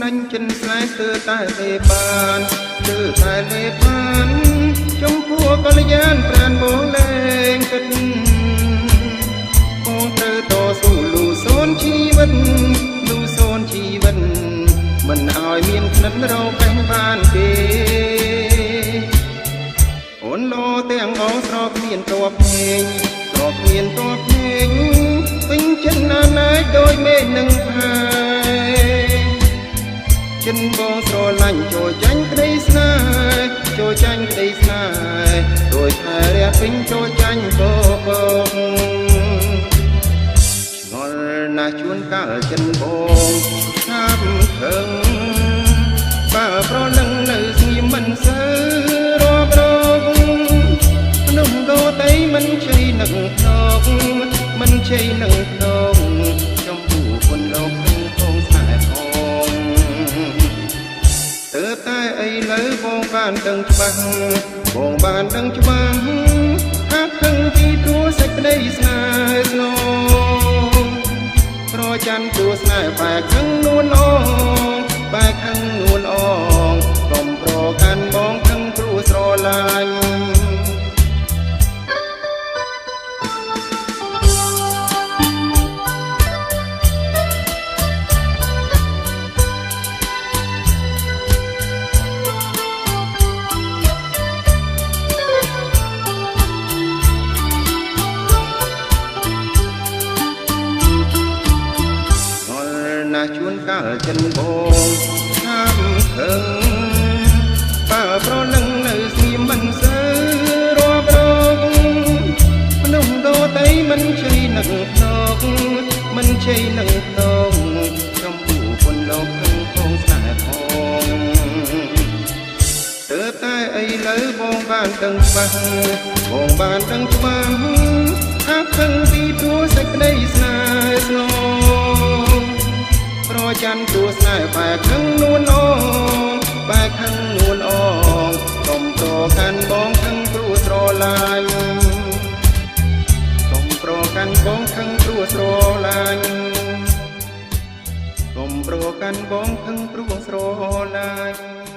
ដាញ់ចិនស្នេហ៍គឺតែលេបានគឺតែលេបានចំពោះកល្យានប្រានបងលែងគិតបងត្រូវតស៊ូលូសូនជីវិតលូសូនជីវិតមិនឲ្យមានក្លិនរោគេះបានទេអូនលោទាំងអងស្រកមានតបភ្នែកស្រកមានតបភ្នែកពេញចិត្តណាស់ណាស់ដោយមេឃនឹងផាយចិនបងស្រឡាញ់ចូលចាញ់ក្តីស្នេហ៍ចូលចាញ់ក្តីស្នេហ៍ដោយខែរះពេញចូលចាញ់បបឆ្ងល់ណាស់ជួនកាលចិនបងថាប់ខឹងបើប្រលឹងនៅស្ងៀមមិនសូវរាប់រងមនុស្សដូតៃមិនជ័យនឹងខ្នងមិនជ័យនឹងខ្នងចំពោះคนលោកក្នុងស្នេហ៍ផងទើបតែឥឡូវបងបានដឹងច្បាស់បងបានដឹងច្បាស់ថាខឹងពីព្រោះសេចក្តីស្នេហ៍ស្នងប្រច័ណ្ឌព្រោះស្នេហ៍បែកខឹងនួនអងបែកខឹងនួនអងកុំប្រកាន់បងខឹងព្រោះស្រឡាញ់ជួនកាលចិនបងថាប់ខឹងបើប្រលឹងនៅស្ងៀមមិនសូវរាប់រងមនុស្សដូតៃមិនជ័យនឹងខ្នងមិនជ័យនឹងខ្នងចំពោះคนលោកក្នុងស្នេហ៍ផងទើបតែឥឡូវបងបានដឹងច្បាស់បងបានដឹងច្បាស់ថាខឹងពីព្រោះសេចក្តីស្នេហ៍ស្នងប្រច័ណ្ឌព្រោះស្នេហ៍បែកខឹងនួនអងបែកខឹងនួនអងកុំប្រកាន់បងខឹងព្រោះស្រឡាញ់កុំប្រកាន់បងខឹងព្រោះស្រឡាញ់កុំប្រកាន់បងខឹងព្រោះស្រឡាញ់